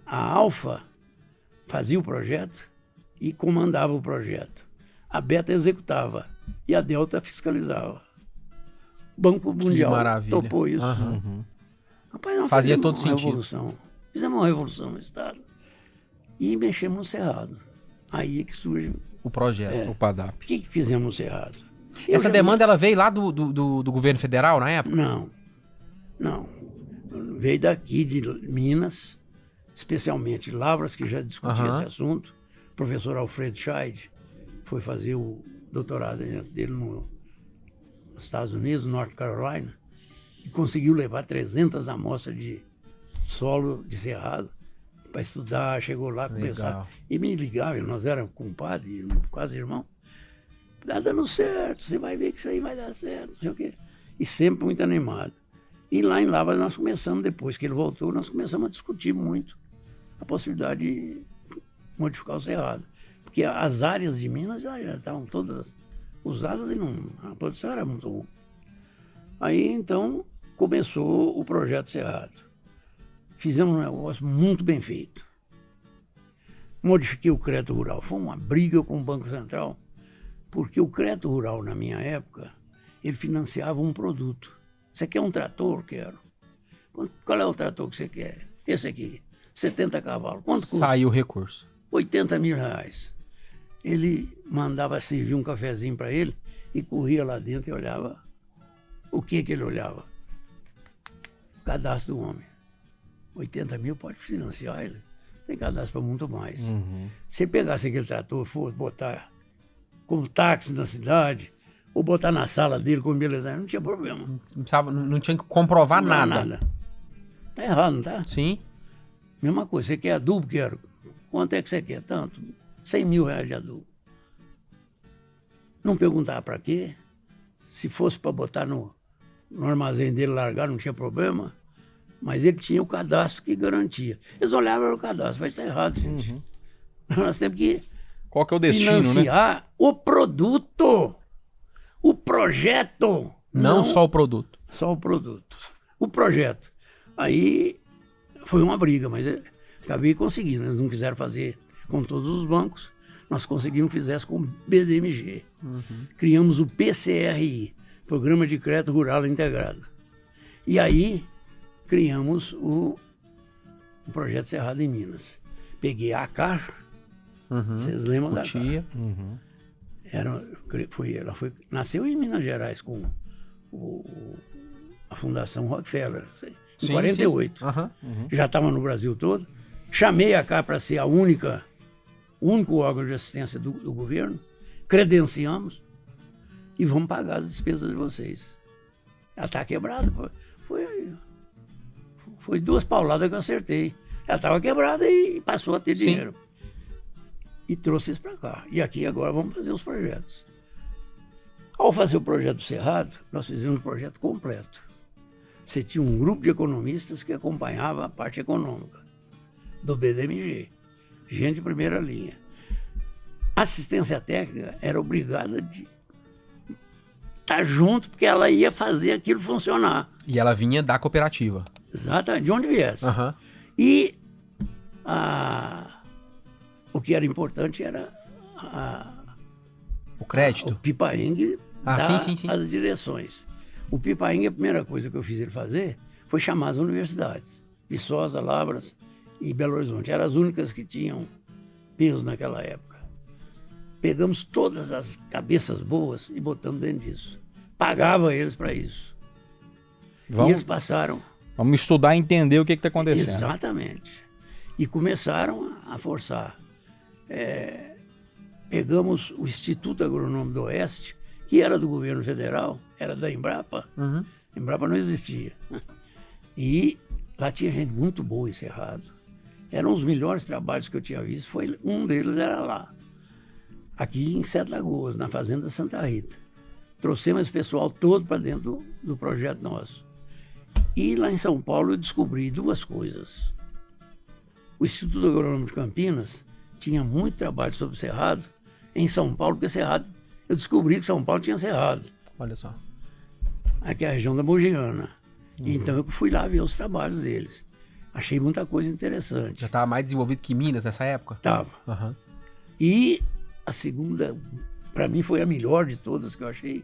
A Alfa fazia o projeto e comandava o projeto. A Beta executava e a Delta fiscalizava. O Banco Mundial topou isso. Rapaz, nós Fazia fizemos todo uma sentido. revolução. Fizemos uma revolução no Estado. E mexemos no Cerrado. Aí é que surge O projeto. O PADAP. o que fizemos no Cerrado. Essa demanda, ela veio lá do governo federal, na época? Não. Veio daqui de Minas, especialmente Lavras, que já discutia esse assunto. O professor Alfredo Scheid foi fazer o doutorado dele nos Estados Unidos, North Carolina, e conseguiu levar 300 amostras de solo de Cerrado para estudar. Chegou lá, começar. E me ligava, nós éramos compadres, quase irmão. Tá dando certo, você vai ver que isso aí vai dar certo, não sei o quê. E sempre muito animado. E lá em Lavras nós começamos, depois que ele voltou, nós começamos a discutir muito a possibilidade de modificar o Cerrado. Porque as áreas de Minas já estavam todas usadas e a produção era muito ruim. Aí então começou o projeto Cerrado. Fizemos um negócio muito bem feito. Modifiquei o crédito rural. Foi uma briga com o Banco Central, porque o crédito rural, na minha época, ele financiava um produto. Você quer um trator? Quero. Qual é o trator que você quer? Esse aqui, 70 cavalos. Quanto custa? Saiu o recurso. 80 mil reais. Ele mandava servir um cafezinho para ele e corria lá dentro e olhava. O que ele olhava? O cadastro do homem. 80 mil pode financiar ele. Tem cadastro para muito mais. Se ele pegasse aquele trator e fosse botar como táxi na cidade, ou botar na sala dele como beleza, não tinha problema. Não tinha que comprovar Não dá nada. Tá errado, não tá? Sim. Mesma coisa, você quer adubo? Quero. Quanto é que você quer? Tanto. 100 mil reais de adubo. Não perguntava para quê. Se fosse para botar no armazém dele, largar, não tinha problema. Mas ele tinha o cadastro que garantia. Eles olhavam o cadastro, vai estar errado, gente. Nós temos que Qual que é o destino, financiar o produto, o projeto. Não só o produto. Só o produto. O projeto. Aí foi uma briga, mas acabei conseguindo. Eles não quiseram fazer com todos os bancos. Nós conseguimos que fizesse com o BDMG. Criamos o PCRI, Programa de Crédito Rural Integrado. E aí criamos o projeto Cerrado em Minas. Peguei a ACAR, vocês lembram da ACAR? Nasceu em Minas Gerais com a Fundação Rockefeller, em 48. Já estava no Brasil todo. Chamei a ACAR para ser o único órgão de assistência do governo. Credenciamos e vamos pagar as despesas de vocês. Ela está quebrada. Foi 2 pauladas que eu acertei. Ela estava quebrada e passou a ter dinheiro. E trouxe isso para cá. E aqui agora vamos fazer os projetos. Ao fazer o projeto do Cerrado, nós fizemos um projeto completo. Você tinha um grupo de economistas que acompanhava a parte econômica do BDMG. Gente de primeira linha. A assistência técnica era obrigada de estar junto, porque ela ia fazer aquilo funcionar. E ela vinha da cooperativa. Exatamente, de onde viesse. E o que era importante era o crédito. O Pipaeng sim. as direções. O Pipaeng, a primeira coisa que eu fiz ele fazer foi chamar as universidades. Viçosa, Lavras e Belo Horizonte. Eram as únicas que tinham peso naquela época. Pegamos todas as cabeças boas e botamos dentro disso. Pagava eles para isso. E eles passaram... Vamos estudar e entender o que está acontecendo. Exatamente. E começaram a forçar. Pegamos o Instituto Agronômico do Oeste, que era do governo federal, era da Embrapa. Embrapa não existia. E lá tinha gente muito boa em Cerrado. Eram os melhores trabalhos que eu tinha visto. Um deles era lá. Aqui em Sete Lagoas, na Fazenda Santa Rita. Trouxemos esse pessoal todo para dentro do projeto nosso. E lá em São Paulo eu descobri 2 coisas. O Instituto Agronômico de Campinas tinha muito trabalho sobre Cerrado em São Paulo, porque Cerrado, eu descobri que São Paulo tinha Cerrado. Olha só. Aqui é a região da Mogiana. Então eu fui lá ver os trabalhos deles. Achei muita coisa interessante. Já estava mais desenvolvido que Minas nessa época? Tava. Aham. E a segunda, para mim, foi a melhor de todas que eu achei.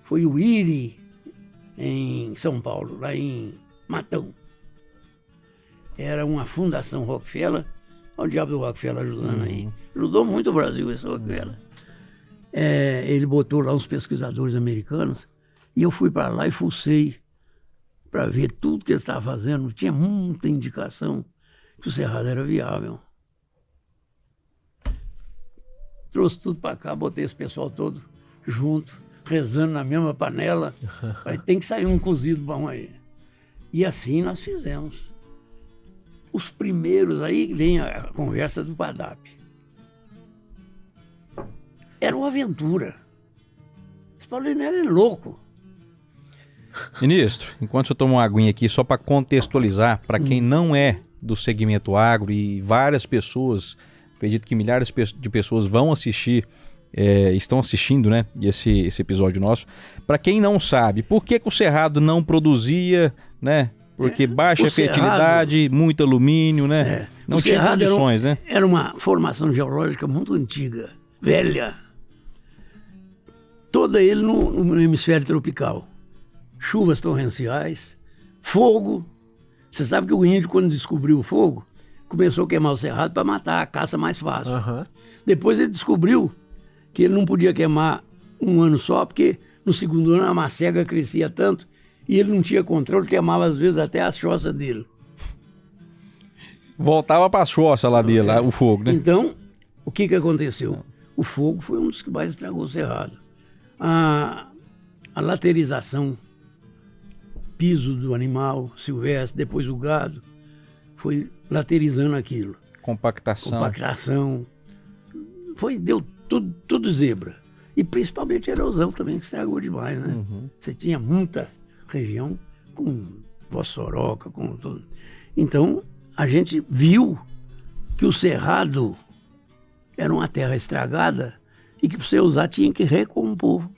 Foi o IRI em São Paulo, lá em Matão. Era uma fundação Rockefeller. Olha o diabo do Rockefeller ajudando aí. Ajudou muito o Brasil esse Rockefeller. Ele botou lá uns pesquisadores americanos e eu fui para lá e fucei para ver tudo que ele estava fazendo. Tinha muita indicação que o Cerrado era viável. Trouxe tudo para cá, botei esse pessoal todo junto, rezando na mesma panela. Falei, tem que sair um cozido bom aí. E assim nós fizemos. Os primeiros, aí vem a conversa do Badap. Era uma aventura. Esse Paulinelli é louco. Ministro, enquanto eu tomo uma aguinha aqui, só para contextualizar, para quem não é do segmento agro e várias pessoas, acredito que milhares de pessoas vão assistir, estão assistindo, né, esse episódio nosso. Para quem não sabe, por que o Cerrado não produzia, né? Porque baixa fertilidade, Cerrado, muito alumínio, né? Não tinha condições, né? Era uma formação geológica muito antiga, velha. Toda ele no hemisfério tropical. Chuvas torrenciais, fogo. Você sabe que o índio, quando descobriu o fogo, começou a queimar o cerrado para matar a caça mais fácil. Depois ele descobriu que ele não podia queimar um ano só, porque no segundo ano a macega crescia tanto e ele não tinha controle, queimava às vezes até a choça dele. Voltava para a choça lá dele, lá, o fogo, né? Então, o que aconteceu? O fogo foi um dos que mais estragou o cerrado. A laterização, piso do animal silvestre, depois o gado, foi laterizando aquilo. Compactação. Deu tudo zebra. E principalmente a erosão também, que estragou demais, né? Você tinha muita região com Vossoroca, com tudo. Então, a gente viu que o cerrado era uma terra estragada e que para você usar tinha que recompor.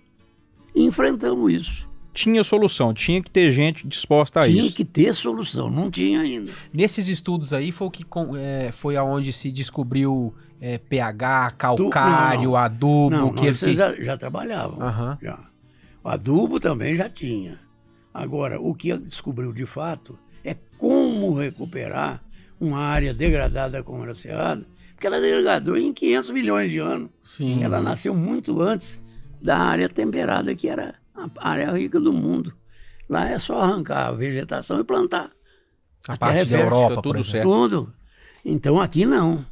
E enfrentamos isso. Tinha solução, tinha que ter gente disposta a isso. Tinha que ter solução, não tinha ainda. Nesses estudos aí foi o que foi aonde se descobriu pH, calcário, adubo. Não, vocês já trabalhavam. Já. O adubo também já tinha. Agora, o que descobriu de fato é como recuperar uma área degradada como era a Cerrado, porque ela degradou em 500 milhões de anos. Sim. Ela nasceu muito antes da área temperada, que era a área rica do mundo. Lá é só arrancar a vegetação e plantar. A parte da Europa, tudo certo. Tudo. Então aqui não.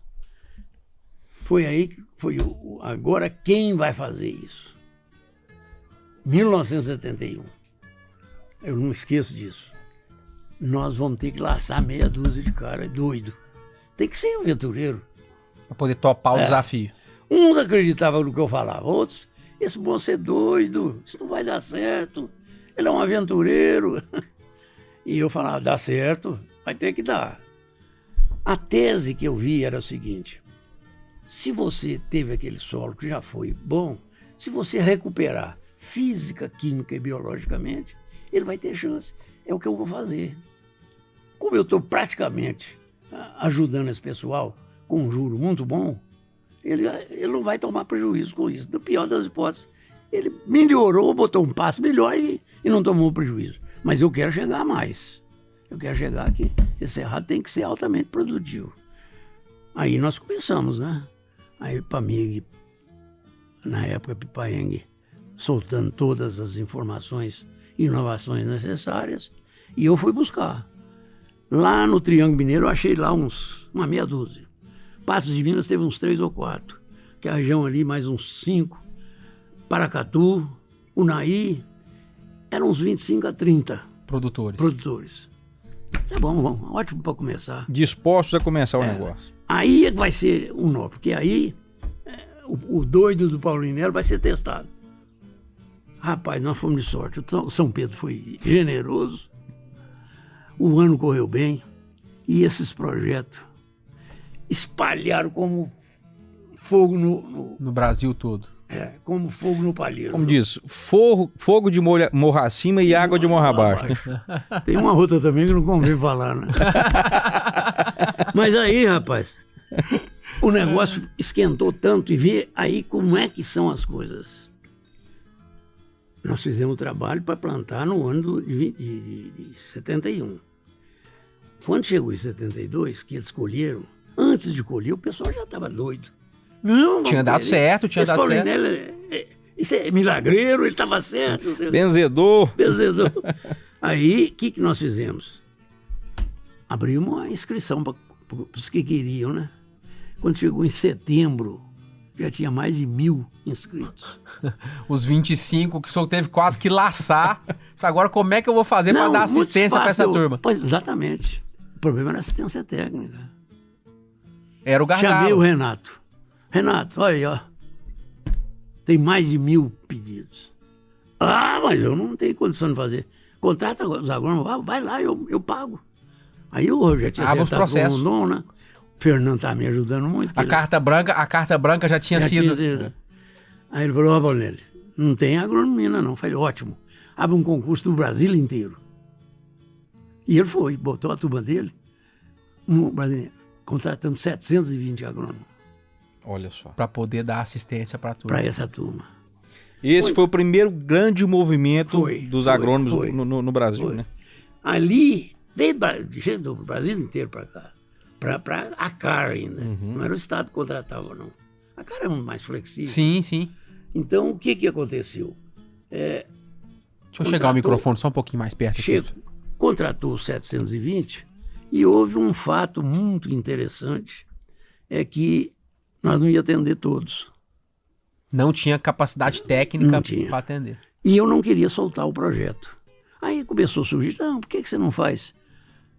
Foi aí que foi agora quem vai fazer isso? 1971. Eu não esqueço disso. Nós vamos ter que laçar meia dúzia de cara doido. Tem que ser um aventureiro. Para poder topar o desafio. Uns acreditavam no que eu falava, outros, esse moço é doido, isso não vai dar certo, ele é um aventureiro. E eu falava, dá certo, vai ter que dar. A tese que eu vi era o seguinte: se você teve aquele solo que já foi bom, se você recuperar física, química e biologicamente, ele vai ter chance. É o que eu vou fazer. Como eu estou praticamente ajudando esse pessoal com um juro muito bom, ele não vai tomar prejuízo com isso. No pior das hipóteses, ele melhorou, botou um passo melhor e não tomou prejuízo. Mas eu quero chegar a mais. Eu quero chegar aqui. Esse cerrado tem que ser altamente produtivo. Aí nós começamos, né? Aí Pamig, na época Pipaeng, soltando todas as informações e inovações necessárias, e eu fui buscar. Lá no Triângulo Mineiro eu achei lá uma meia dúzia. Passos de Minas teve uns 3 ou 4, que a região ali mais uns 5, Paracatu, Unaí, eram uns 25 a 30 produtores. Tá bom, ótimo para começar. Dispostos a começar o negócio. Aí é que vai ser um nó, porque aí o doido do Paulinelli vai ser testado. Rapaz, nós fomos de sorte. O São Pedro foi generoso, o ano correu bem e esses projetos espalharam como fogo no Brasil todo. como fogo no palheiro. Como diz, fogo de morro acima e água de morro abaixo. Tem uma outra também que não convém falar, né? Mas aí, rapaz, o negócio esquentou tanto e vê aí como é que são as coisas. Nós fizemos o trabalho para plantar no ano de 71. Quando chegou em 72, que eles colheram, antes de colher, o pessoal já estava doido. Não, tinha dado certo, tinha dado certo. Isso é milagreiro, ele estava certo. Benzedor. Aí, o que nós fizemos? Abrimos uma inscrição para os que queriam, né? Quando chegou em setembro, já tinha mais de 1.000 inscritos. Os 25 que o senhor teve quase que laçar. Agora, como é que eu vou fazer para dar assistência para essa turma? Pois, exatamente. O problema era a assistência técnica. Era o gargalo. Chamei o Renato. Renato, olha aí, ó. Tem mais de 1.000 pedidos. Ah, mas eu não tenho condição de fazer. Contrata os agrônomos, vai lá, eu pago. Aí eu já tinha acertado com o Rondon, né? O Fernando tá me ajudando muito. A carta branca já tinha sido... Aí ele falou, ó, Paulinelli, não tem agronomia não. Eu falei, ótimo. Abre um concurso do Brasil inteiro. E ele foi, botou a turma dele. No Brasil, contratamos 720 agrônomos. Olha só. Para poder dar assistência para a turma. Para essa turma. Esse foi o primeiro grande movimento dos agrônomos no Brasil, né? Ali, veio gente do Brasil inteiro para cá. Para a CAR ainda. Não era o Estado que contratava, não. A CAR é muito mais flexível. Sim, sim. Então, o que aconteceu? Deixa eu chegar o microfone só um pouquinho mais perto. Contratou os 720 e houve um fato muito interessante, é que nós não ia atender todos. Não tinha capacidade técnica para atender. E eu não queria soltar o projeto. Aí começou a surgir, não, por que você não faz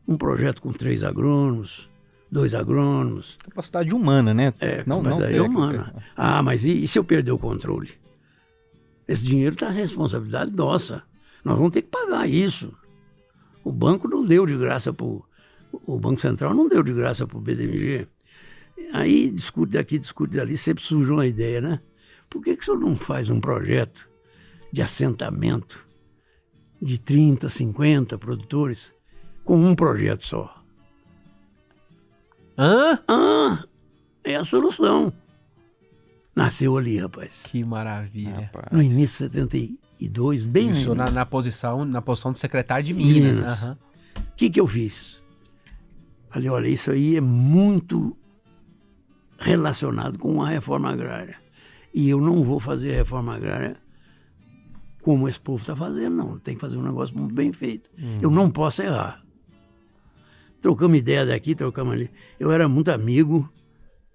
um projeto com 3 agrônomos, 2 agrônomos? Capacidade humana, né? Capacidade humana. Ah, mas e se eu perder o controle? Esse dinheiro está sem responsabilidade nossa. Nós vamos ter que pagar isso. O banco não deu de graça o Banco Central não deu de graça para o BDMG. Aí discute daqui, discute dali, sempre surge uma ideia, né? Por que o senhor não faz um projeto de assentamento de 30, 50 produtores com um projeto só? É a solução. Nasceu ali, rapaz. Que maravilha. Rapaz. No início de 72, bem isso, no início. Na posição de secretário de Minas. O que eu fiz? Falei, olha, isso aí é muito relacionado com a reforma agrária. E eu não vou fazer a reforma agrária como esse povo está fazendo, não. Tem que fazer um negócio muito bem feito. Eu não posso errar. Trocamos ideia daqui, trocamos ali. Eu era muito amigo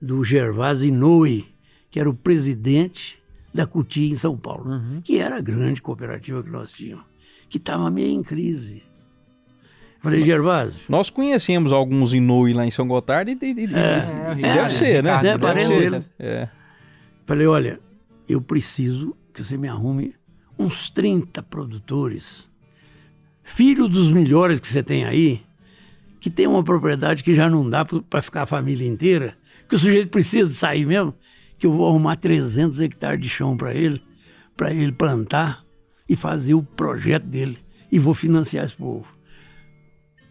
do Gervásio Inouye, que era o presidente da Cutia em São Paulo, que era a grande cooperativa que nós tínhamos, que estava meio em crise. Falei, Gervásio... Nós conhecemos alguns Inouye lá em São Gotardo e deve ser, né? Parente dele. Falei, olha, eu preciso que você me arrume uns 30 produtores, filho dos melhores que você tem aí, que tem uma propriedade que já não dá para ficar a família inteira, que o sujeito precisa de sair mesmo, que eu vou arrumar 300 hectares de chão para ele plantar e fazer o projeto dele e vou financiar esse povo.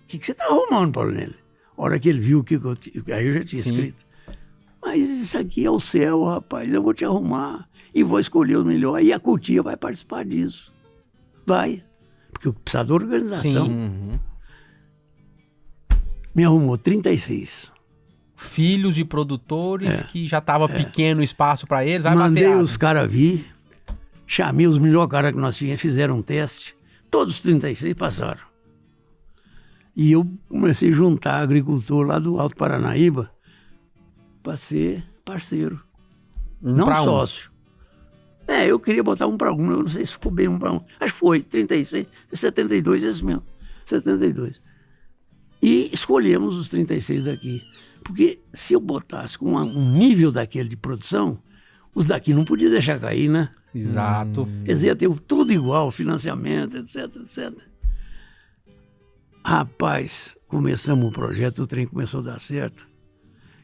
O que você está arrumando, Paulinelli? A hora que ele viu que aí eu já tinha escrito. Mas isso aqui é o céu, rapaz, eu vou te arrumar e vou escolher o melhor. E a Cutia vai participar disso. Vai. Porque precisa da organização. Me arrumou 36. Filhos de produtores que já estava pequeno o espaço para eles, vai Mandei bater os caras vir, chamei os melhores caras que nós tínhamos, fizeram um teste, todos os 36 passaram. E eu comecei a juntar agricultor lá do Alto Paranaíba para ser parceiro, não sócio. Eu queria botar 1 para 1, eu não sei se ficou bem 1 para 1. Acho que foi, 36, 72, esse mesmo, 72. E escolhemos os 36 daqui. Porque se eu botasse com um nível daquele de produção, os daqui não podiam deixar cair, né? Exato. Eles iam ter tudo igual, financiamento, etc, etc. Rapaz, começamos o projeto, o trem começou a dar certo.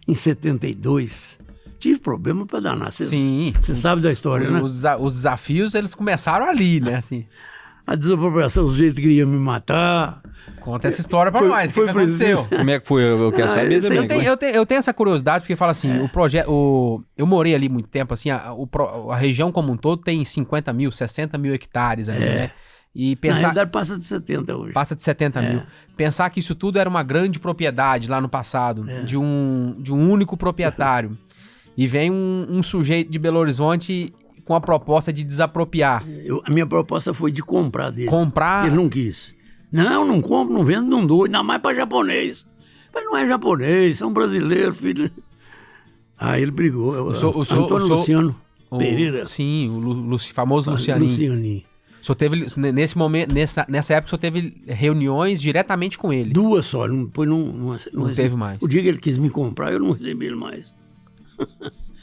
Em 72, tive problema para danar. Sim. Você sabe da história, né? Os desafios, eles começaram ali, né? Assim. A desapropriação, o sujeito queria me matar. Conta essa história pra nós. O que aconteceu? Como é que foi? Eu quero saber também. Eu tenho essa curiosidade, porque fala assim, o projeto. Eu morei ali muito tempo, assim, a região como um todo tem 50 mil, 60 mil hectares ali, né? E pensar... Na realidade passa de 70 hoje. Passa de 70 mil. Pensar que isso tudo era uma grande propriedade lá no passado, de um único proprietário. E vem um sujeito de Belo Horizonte com a proposta de desapropriar. A minha proposta foi de comprar dele. Comprar... Ele não quis. Não compro, não vendo, não dou. Ainda mais para japonês. Mas não é japonês, são brasileiros, filho. Aí ele brigou. Antônio Luciano Pereira. Sim, o famoso Lucianinho. Lucianinho. O senhor teve, nesse momento, nessa época, o senhor teve reuniões diretamente com ele? 2 só, não teve mais. O dia que ele quis me comprar, eu não recebi ele mais.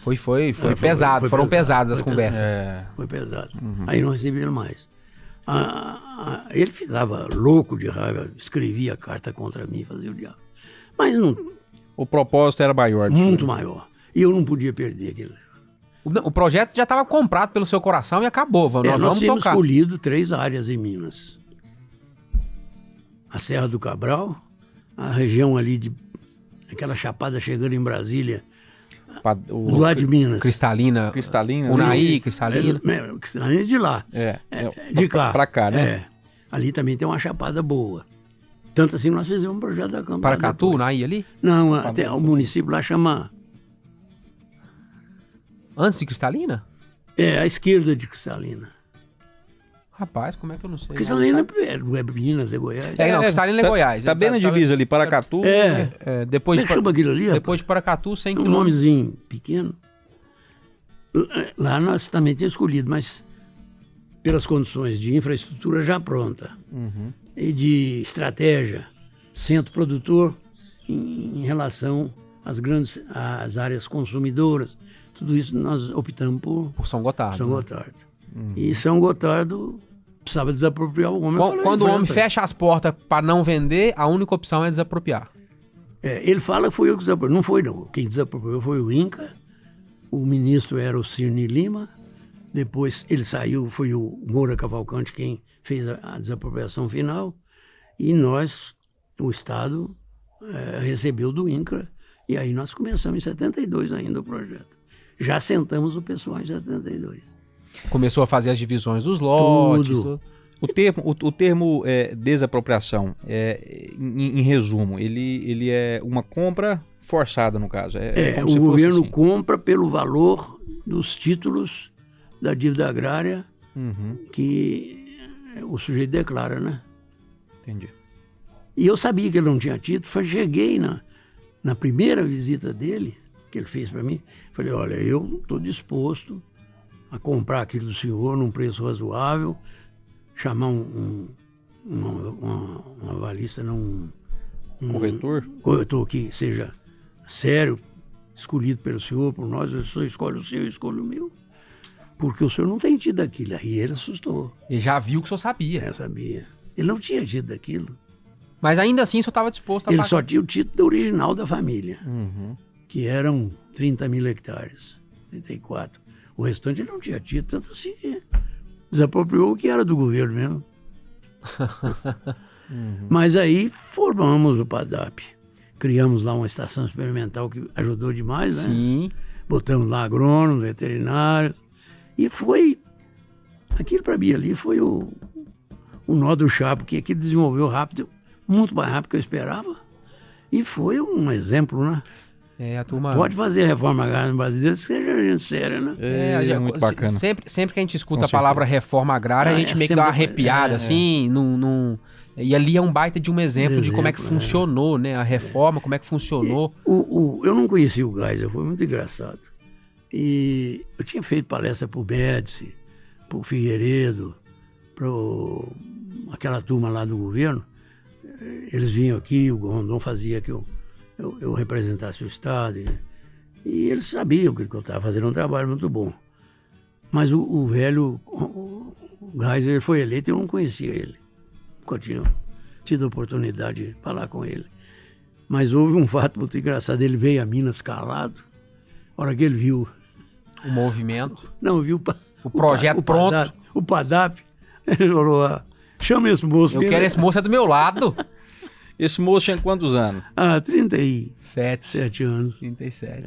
Foi pesado, foram pesadas as conversas. Foi pesado. Aí não recebi ele mais. Ele ficava louco de raiva, escrevia carta contra mim, fazia o diabo. Mas não... O propósito era maior. Muito maior. E eu não podia perder aquele... O projeto já estava comprado pelo seu coração e acabou. Nós tínhamos escolhido 3 áreas em Minas. A Serra do Cabral, a região ali de... aquela chapada chegando em Brasília, do lado de Minas. Cristalina. Unaí, Cristalina. Cristalina é de lá. De cá. Pra cá, né? Ali também tem uma chapada boa. Tanto assim, nós fizemos um projeto da Câmara. Paracatu, Unaí ali? Não, até o município lá chama... Antes de Cristalina? À esquerda de Cristalina. Rapaz, como é que eu não sei? Cristalina é Minas, é Goiás. Cristalina é Goiás. Tá bem na divisa ali, Paracatu. Depois como é que chama aquilo ali? Depois de Paracatu, 100 um quilômetros. nomezinho pequeno. Lá nós também tínhamos escolhido, mas pelas condições de infraestrutura já pronta e de estratégia, centro produtor em relação às áreas consumidoras. Tudo isso nós optamos por São Gotardo. São Gotardo. E São Gotardo precisava desapropriar o homem. Quando o homem fecha as portas para não vender, a única opção é desapropriar. Ele fala que foi eu que desapropriei. Não foi, não. Quem desapropriou foi o INCRA. O ministro era o Cirne Lima. Depois ele saiu, foi o Moura Cavalcante quem fez a desapropriação final. E nós, o Estado, recebeu do INCRA. E aí nós começamos em 72 ainda o projeto. Já sentamos o pessoal em 72. Começou a fazer as divisões dos lotes. Tudo. O termo desapropriação, em resumo, ele é uma compra forçada, no caso. O governo assim. Compra pelo valor dos títulos da dívida agrária que o sujeito declara, né? Entendi. E eu sabia que ele não tinha título, cheguei na primeira visita dele, que ele fez para mim, falei, olha, eu estou disposto a comprar aquilo do senhor num preço razoável, chamar uma avalista, um corretor que seja sério, escolhido pelo senhor, por nós, o senhor escolhe o seu, eu escolho o meu, porque o senhor não tem tido aquilo. Aí ele assustou. Ele já viu que o senhor sabia. Sabia. Ele não tinha tido aquilo. Mas ainda assim o senhor estava disposto a Ele pagar. só tinha o título original da família, que eram 30 mil hectares, 34. O restante ele não tinha título, tanto assim que desapropriou o que era do governo mesmo. Mas aí formamos o PADAP. Criamos lá uma estação experimental que ajudou demais, né? Sim. Botamos lá agrônomos, veterinários. E foi... Aquilo para mim ali foi o nó do chá, porque aquilo desenvolveu rápido, muito mais rápido que eu esperava. E foi um exemplo, né? A turma... Pode fazer reforma agrária no Brasil, desde que seja gente séria, né? É muito bacana. Sempre que a gente escuta a palavra reforma agrária, a gente meio que dá uma arrepiada, assim, E ali é um baita de um exemplo de como é que funcionou, né? A reforma, como é que funcionou. Eu não conheci o Geisel, foi muito engraçado. E eu tinha feito palestra pro Médici, pro Figueiredo, aquela turma lá do governo. Eles vinham aqui, o Rondon fazia que eu representasse o Estado. E eles sabiam que eu estava fazendo um trabalho muito bom. Mas o velho, o Geisel, foi eleito e eu não conhecia ele. Nunca tinha tido a oportunidade de falar com ele. Mas houve um fato muito engraçado. Ele veio a Minas calado. A hora que ele viu, O movimento, não, viu o projeto pronto. O PADAP, ele falou, chama esse moço. Eu quero esse moço é do meu lado. Esse moço tinha quantos anos? 37 7. anos. 37.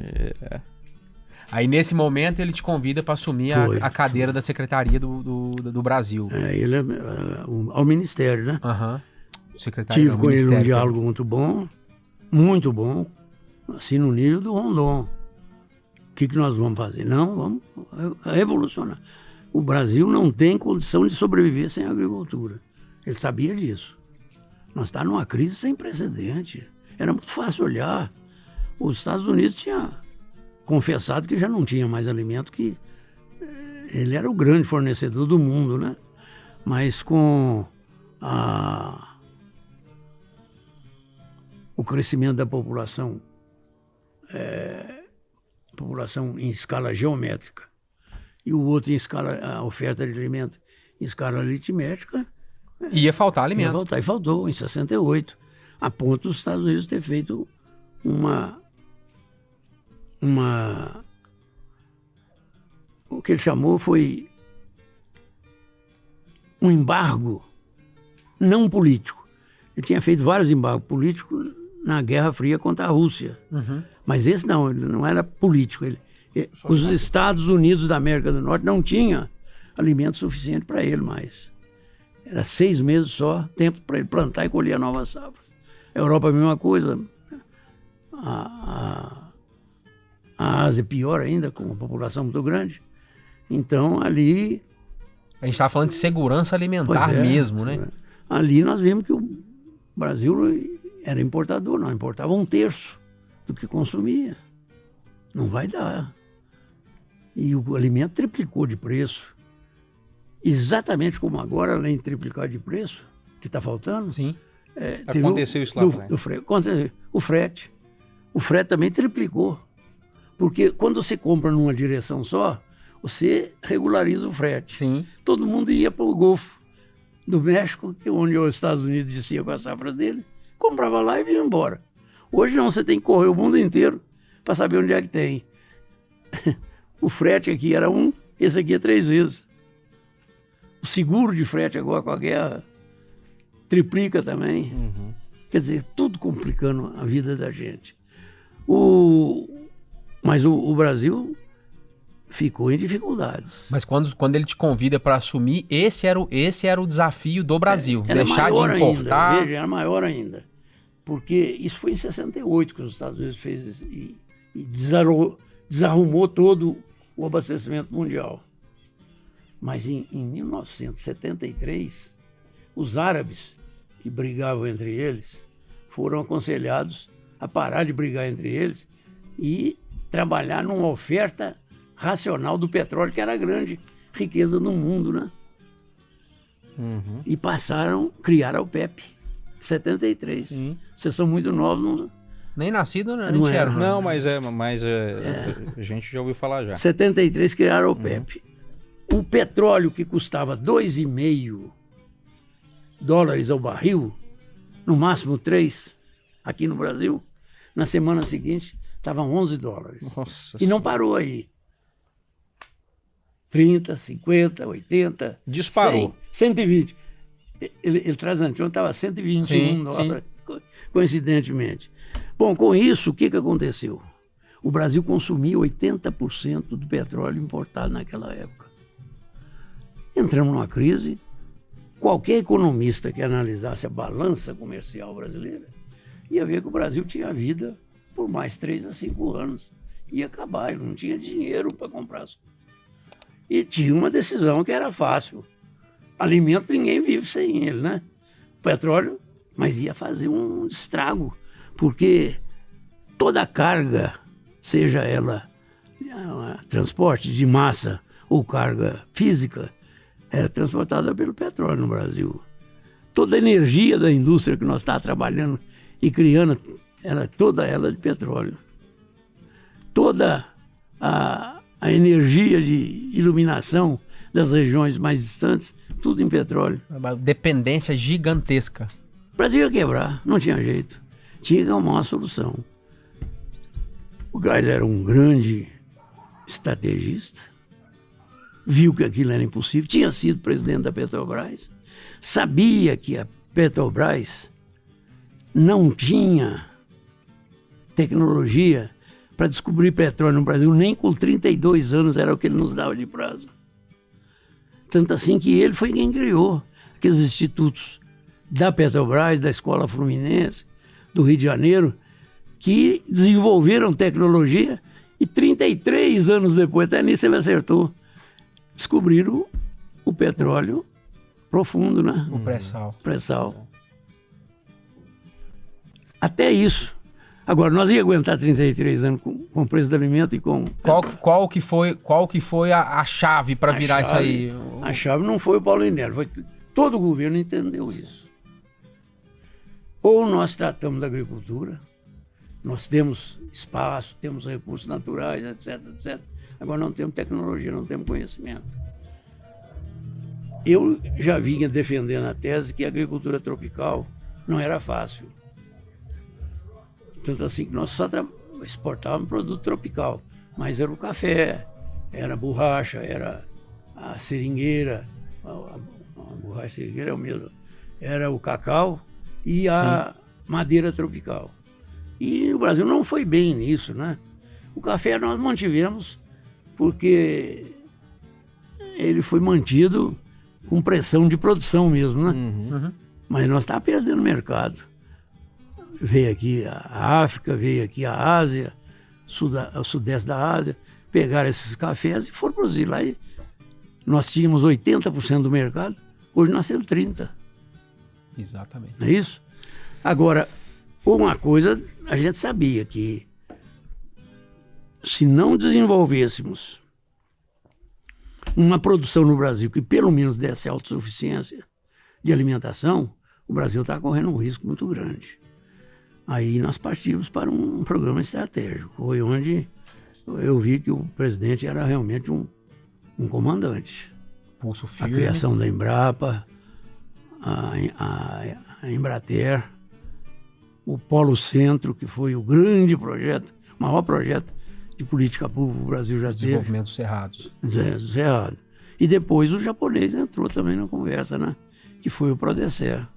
Aí nesse momento ele te convida para assumir a cadeira da Secretaria do Brasil. Ele ao Ministério, né? Aham. Secretário Tive do com ele um Ministério. diálogo muito bom, assim no nível do Rondon. O que nós vamos fazer? Não, vamos revolucionar. O Brasil não tem condição de sobreviver sem agricultura. Ele sabia disso. Nós estamos numa crise sem precedente. Era muito fácil olhar. Os Estados Unidos tinham confessado que já não tinha mais alimento, que ele era o grande fornecedor do mundo, né? Mas com o crescimento da população em escala geométrica, e o outro a oferta de alimento em escala aritmética, Ia faltar alimento. ia faltar, e faltou em 68, a ponto dos Estados Unidos ter feito o que ele chamou foi um embargo não político. Ele tinha feito vários embargos políticos na Guerra Fria contra a Rússia. Uhum. Mas esse não, ele não era político. Os Estados Unidos da América do Norte não tinham alimento suficiente para ele mais. Era 6 meses só, tempo para ele plantar e colher a nova safra. A Europa a mesma coisa. A Ásia pior ainda, com uma população muito grande. Então ali... A gente estava falando de segurança alimentar mesmo, né? Ali nós vimos que o Brasil era importador, não importava 1/3 do que consumia. Não vai dar. E o alimento triplicou de preço. Exatamente como agora, além de triplicar de preço, que está faltando. Sim. Aconteceu isso lá também. O frete. O frete também triplicou. Porque quando você compra numa direção só, você regulariza o frete. Sim. Todo mundo ia para o Golfo do México, que é onde os Estados Unidos descia com a safra dele, comprava lá e vinha embora. Hoje não, você tem que correr o mundo inteiro para saber onde é que tem. O frete aqui era esse aqui é 3 vezes. O seguro de frete agora com a guerra triplica também. Uhum. Quer dizer, tudo complicando a vida da gente. Mas o Brasil ficou em dificuldades. Mas quando ele te convida para assumir, esse era o desafio do Brasil. Era deixar de maior importar. ainda, veja, era maior ainda. Porque isso foi em 68 que os Estados Unidos fez e desarrumou todo o abastecimento mundial. Mas em 1973, os árabes que brigavam entre eles foram aconselhados a parar de brigar entre eles e trabalhar numa oferta racional do petróleo, que era a grande riqueza do mundo, né? Uhum. E criaram a OPEP, 73. Vocês são muito novos, não... Nem nascido, né? Não Não era. era. Não, mas a gente já ouviu falar já. 73 criaram a OPEP. O petróleo que custava $2,5 ao barril, no máximo 3, aqui no Brasil, na semana seguinte estava $11. Nossa E não parou aí. 30, 50, 80... Disparou. 100, 120. Ele traz anteontem, estava $121, coincidentemente. Bom, com isso, o que aconteceu? O Brasil consumia 80% do petróleo importado naquela época. Entramos numa crise. Qualquer economista que analisasse a balança comercial brasileira ia ver que o Brasil tinha vida por mais 3 a 5 anos. Ia acabar, ele não tinha dinheiro para comprar as coisas. E tinha uma decisão que era fácil. Alimento ninguém vive sem ele, né? Petróleo, mas ia fazer um estrago, porque toda a carga, seja ela transporte de massa ou carga física, era transportada pelo petróleo no Brasil. Toda a energia da indústria que nós estávamos trabalhando e criando, era toda ela de petróleo. Toda a energia de iluminação das regiões mais distantes, tudo em petróleo. Uma dependência gigantesca. O Brasil ia quebrar, não tinha jeito. Tinha que arrumar uma solução. O gás era um grande estrategista, viu que aquilo era impossível, tinha sido presidente da Petrobras, sabia que a Petrobras não tinha tecnologia para descobrir petróleo no Brasil, nem com 32 anos era o que ele nos dava de prazo. Tanto assim que ele foi quem criou aqueles institutos da Petrobras, da Escola Fluminense, do Rio de Janeiro, que desenvolveram tecnologia e 33 anos depois, até nisso ele acertou, descobriram o petróleo profundo, né? O pré-sal. Pré-sal. Até isso. Agora, nós ia aguentar 33 anos com o preço do alimento e com... Qual que foi a chave para virar isso aí? A chave não foi o Paulo Inel, foi todo o governo entendeu isso. Ou nós tratamos da agricultura, nós temos espaço, temos recursos naturais, etc, etc. Agora não temos tecnologia, não temos conhecimento. Eu já vinha defendendo a tese que a agricultura tropical não era fácil. Tanto assim que nós só exportávamos produto tropical, mas era o café, era a borracha, era a seringueira, a borracha seringueira é o mesmo, era o cacau e a madeira tropical. E o Brasil não foi bem nisso, né? O café nós mantivemos porque ele foi mantido com pressão de produção mesmo, né? Uhum. Mas nós estávamos perdendo mercado. Veio aqui a África, veio aqui a Ásia, o sudeste da Ásia, pegaram esses cafés e foram produzir lá. E nós tínhamos 80% do mercado, hoje nós temos 30%. Exatamente. Não é isso? Agora, uma coisa a gente sabia que se não desenvolvêssemos uma produção no Brasil que pelo menos desse autossuficiência de alimentação, o Brasil está correndo um risco muito grande. Aí nós partimos para um programa estratégico, foi onde eu vi que o presidente era realmente um comandante. Pulso firme. A criação da Embrapa, a Embrater, o Polo Centro, que foi o grande projeto, o maior projeto de política pública que o Brasil já teve. Desenvolvimento Cerrados. Cerrado. E depois o japonês entrou também na conversa, né? Que foi o Prodecer.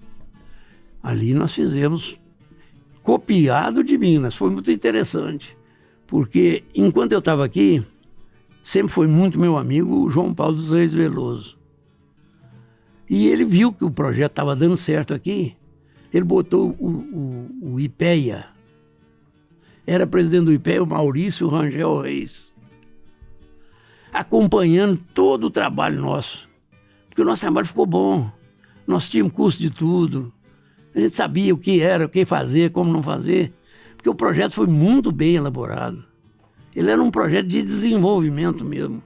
Ali nós fizemos copiado de Minas, foi muito interessante, porque enquanto eu estava aqui, sempre foi muito meu amigo o João Paulo dos Reis Veloso. E ele viu que o projeto estava dando certo aqui, ele botou o IPEA, era presidente do IPEA o Maurício Rangel Reis, acompanhando todo o trabalho nosso, porque o nosso trabalho ficou bom, nós tínhamos curso de tudo, a gente sabia o que era, o que fazer, como não fazer, porque o projeto foi muito bem elaborado. Ele era um projeto de desenvolvimento mesmo.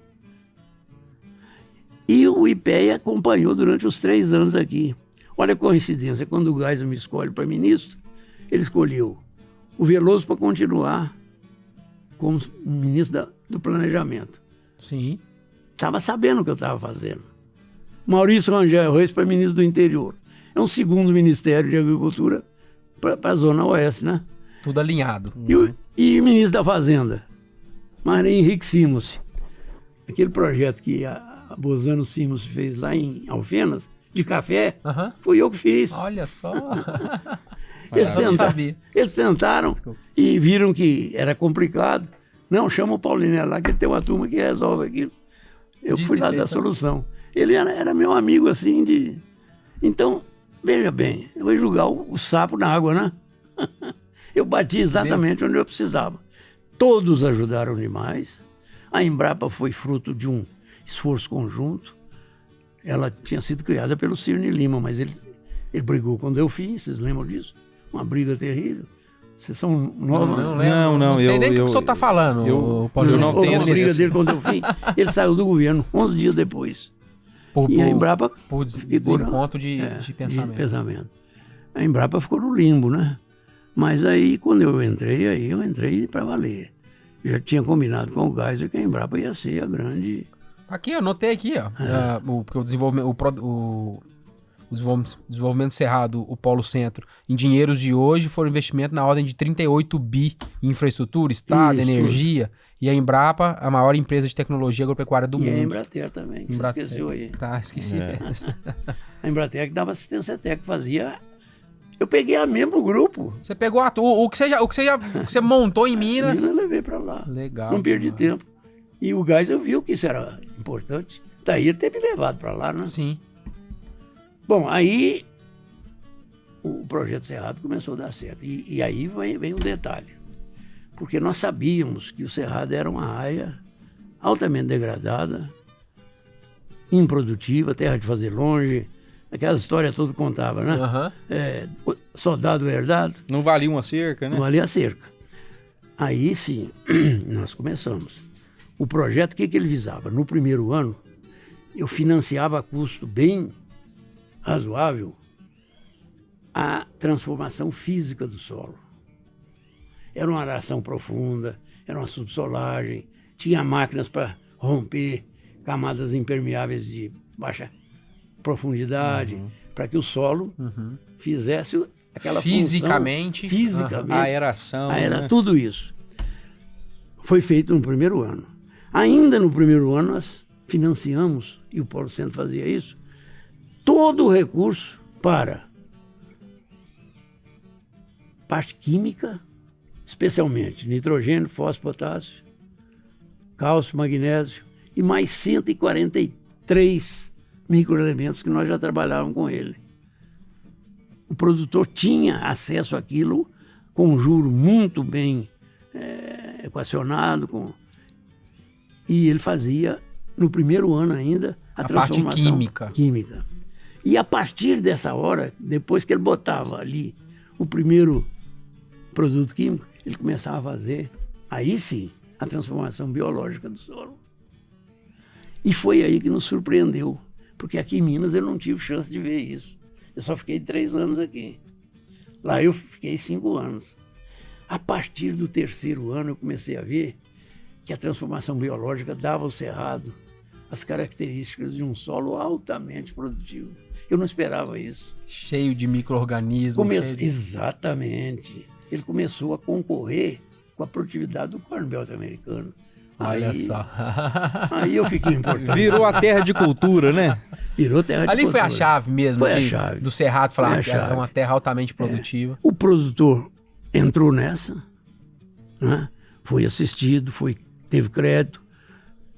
E o IPEA acompanhou durante os 3 anos aqui. Olha a coincidência, quando o Geisel me escolhe para ministro, ele escolheu o Veloso para continuar como ministro do Planejamento. Sim. Estava sabendo o que eu estava fazendo. Maurício Rangel Reis para ministro do Interior. É um segundo Ministério de Agricultura para a Zona Oeste, né? Tudo alinhado. E o ministro da Fazenda, Maria Henrique Simons. Aquele projeto que a Bozano Simons fez lá em Alfenas, de café, foi eu que fiz. Olha só. Eles tentaram e viram que era complicado. Não, chama o Paulinho lá, que ele tem uma turma que resolve aquilo. Eu fui lá dar solução. Ele era meu amigo, assim, de... Então, veja bem, eu vou jogar o sapo na água, né? Eu bati exatamente onde eu precisava. Todos ajudaram demais. A Embrapa foi fruto de um esforço conjunto. Ela tinha sido criada pelo Cirne Lima, mas ele brigou com o Delfim, vocês lembram disso? Uma briga terrível. Vocês são novos? Não sei nem o que o senhor está falando. Eu não tenho uma briga dele com o Delfim. Ele saiu do governo 11 dias depois. E a Embrapa por desencontro de pensamento. A Embrapa ficou no limbo, né? Mas aí, quando eu entrei para valer. Já tinha combinado com o Geisel que a Embrapa ia ser a grande... Aqui, eu anotei aqui, ó. Porque o desenvolvimento... o desenvolvimento do Cerrado, o Polo Centro, em dinheiros de hoje, foram investimento na ordem de 38 bi em infraestrutura, Estado, Isso, energia. E a Embrapa, a maior empresa de tecnologia agropecuária do E mundo. a Embrater também, que você esqueceu aí. Tá, esqueci. A Embrater que dava assistência técnica, fazia... Eu peguei a mesmo grupo. Você pegou o que você montou em Minas. Eu levei para lá. Legal. Não perdi tempo. E o Geisel viu que isso era importante. Daí ele ter me levado para lá, né? Sim. Bom, aí o projeto Cerrado começou a dar certo. E aí vem um detalhe. Porque nós sabíamos que o Cerrado era uma área altamente degradada, improdutiva, terra de fazer longe, aquela história toda contava, né? Uhum. Soldado herdado. Não valia uma cerca, né? Não valia a cerca. Aí sim, nós começamos. O projeto, o que ele visava? No primeiro ano, eu financiava a custo bem razoável a transformação física do solo. Era uma aração profunda, era uma subsolagem, tinha máquinas para romper camadas impermeáveis de baixa profundidade, para que o solo fizesse aquela fisicamente, função. Fisicamente. A aeração. Era tudo isso. Foi feito no primeiro ano. Ainda no primeiro ano, nós financiamos, e o Polo Centro fazia isso, todo o recurso para parte química, especialmente nitrogênio, fósforo, potássio, cálcio, magnésio e mais 143 microelementos que nós já trabalhávamos com ele. O produtor tinha acesso àquilo com um juro muito bem equacionado, e ele fazia, no primeiro ano ainda, a transformação parte química. E a partir dessa hora, depois que ele botava ali o primeiro produto químico, ele começava a fazer, aí sim, a transformação biológica do solo. E foi aí que nos surpreendeu, porque aqui em Minas eu não tive chance de ver isso. Eu só fiquei 3 anos aqui. Lá eu fiquei 5 anos. A partir do terceiro ano eu comecei a ver que a transformação biológica dava ao Cerrado as características de um solo altamente produtivo. Eu não esperava isso. Cheio de micro-organismos. Exatamente. Ele começou a concorrer com a produtividade do Corn Belt americano. Olha só. Aí eu fiquei importante. Virou a terra de cultura, né? Virou terra de Ali cultura. foi a chave mesmo. Foi a chave. Do Cerrado falar que era chave. uma terra altamente produtiva. O produtor entrou nessa, né? Foi assistido, teve crédito,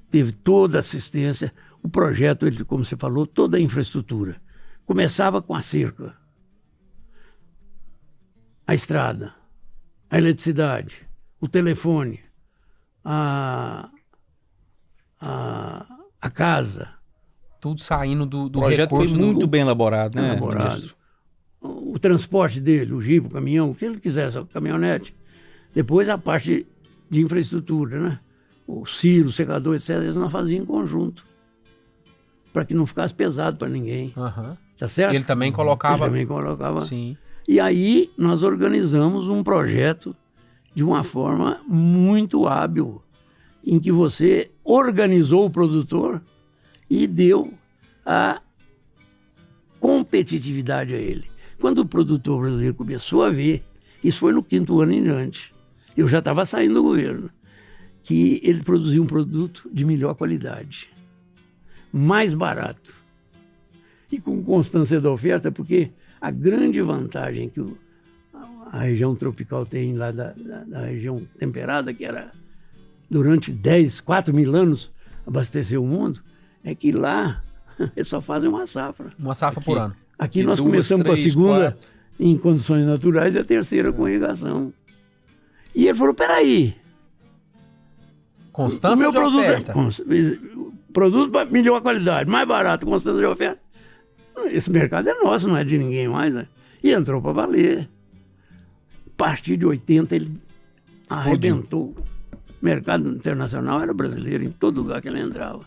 teve toda a assistência. O projeto, ele, como você falou, toda a infraestrutura. Começava com a cerca, a estrada, a eletricidade, o telefone, a casa. Tudo saindo do O projeto foi recurso. muito bem elaborado, né? Elaborado. O transporte dele, o jipe, o caminhão, o que ele quisesse, a caminhonete. Depois a parte de infraestrutura, né? O silo, o secador, etc., eles nós fazíamos em conjunto. Para que não ficasse pesado para ninguém. Tá certo? Ele também colocava. Ele também colocava. Sim. E aí nós organizamos um projeto de uma forma muito hábil, em que você organizou o produtor e deu a competitividade a ele. Quando o produtor brasileiro começou a ver, isso foi no 5º ano em diante, eu já estava saindo do governo, que ele produzia um produto de melhor qualidade, mais barato e com constância da oferta, porque a grande vantagem que a região tropical tem lá da região temperada, que era durante 4 mil anos abasteceu o mundo, é que lá eles só fazem uma safra. Uma safra por ano. Aqui nós começamos com a segunda em condições naturais e a terceira com irrigação. E ele falou, peraí. Constância de oferta. Produto para melhor qualidade, mais barato, constância de oferta. Esse mercado é nosso, não é de ninguém mais, né? E entrou para valer. A partir de 80 ele arrebentou. O mercado internacional era brasileiro em todo lugar que ele entrava.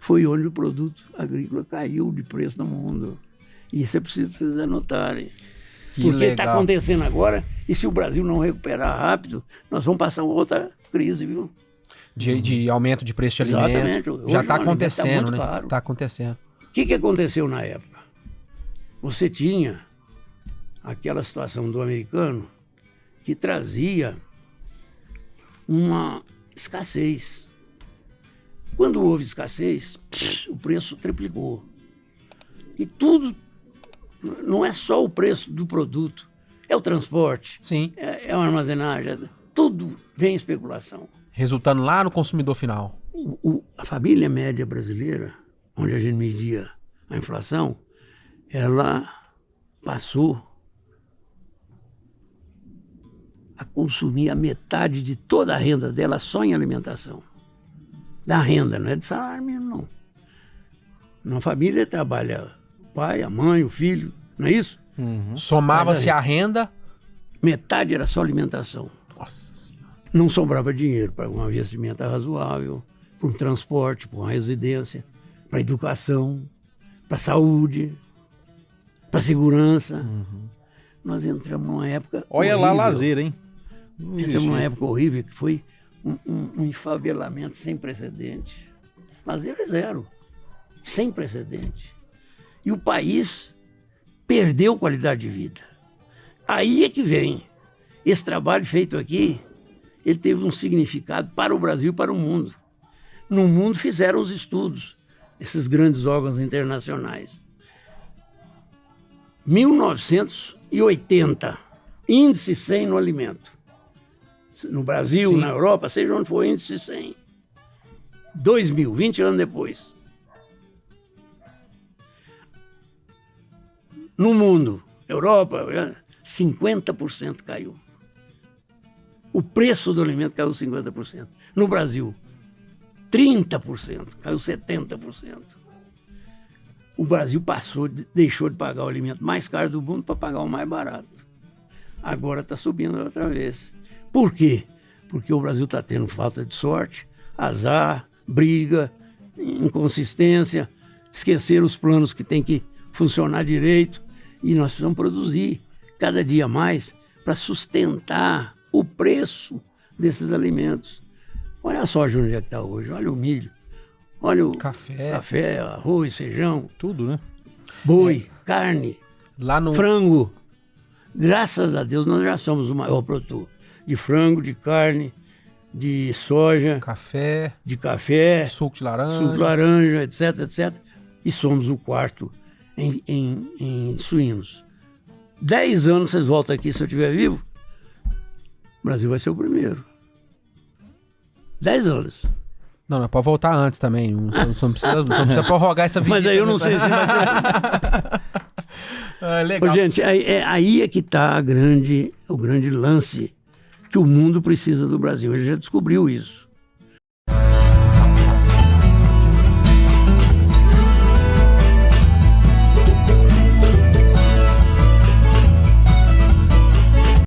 Foi onde o produto agrícola caiu de preço no mundo. E isso é preciso vocês anotarem. Porque está acontecendo agora, e se o Brasil não recuperar rápido, nós vamos passar uma outra crise, viu? De aumento de preço de alimento. Já está acontecendo, né? Está acontecendo. O que aconteceu na época? você tinha aquela situação do americano que trazia uma escassez. Quando houve escassez, o preço triplicou. E tudo, não é só o preço do produto, é o transporte, Sim. é a armazenagem, tudo vem especulação. Resultando lá no consumidor final. A família média brasileira, onde a gente media a inflação, ela passou a consumir a metade de toda a renda dela só em alimentação. Da renda, não é de salário mínimo, não. Na família trabalha o pai, a mãe, o filho, não é isso? Somava-se a renda. Metade era só alimentação. Nossa Senhora. Não sobrava dinheiro para uma vestimenta razoável, para um transporte, para uma residência, para educação, para saúde, para segurança. Nós entramos numa época Olha horrível. lá, lazer, hein? Entramos numa época horrível que foi um enfavelamento sem precedente. Lazer é zero, sem precedente. E o país perdeu qualidade de vida. Aí é que vem. Esse trabalho feito aqui, ele teve um significado para o Brasil e para o mundo. No mundo fizeram os estudos, esses grandes órgãos internacionais. 1980, índice 100 no alimento. No Brasil, Sim. na Europa, seja onde for, índice 100. 2000, 20 anos depois. No mundo, Europa, 50% caiu. O preço do alimento caiu 50%. No Brasil, 30%, caiu 70%. O Brasil deixou de pagar o alimento mais caro do mundo para pagar o mais barato. Agora está subindo outra vez. Por quê? Porque o Brasil está tendo falta de sorte, azar, briga, inconsistência, esquecer os planos que tem que funcionar direito. E nós precisamos produzir cada dia mais para sustentar o preço desses alimentos. Olha a soja onde é que está hoje, olha o milho, olha o café, arroz, feijão, Tudo, né? boi, carne, Lá no... frango. Graças a Deus nós já somos o maior produtor de frango, de carne, de soja, Café, de café, suco de laranja. suco de laranja, etc, etc. E somos o quarto em suínos. 10 anos vocês voltam aqui, se eu estiver vivo, o Brasil vai ser o primeiro. 10 anos. Não, é pra voltar antes também. Não precisa prorrogar essa visita. Mas aí eu não sei se vai ser... Legal. Ô, gente, aí é que está o grande lance que o mundo precisa do Brasil. Ele já descobriu isso.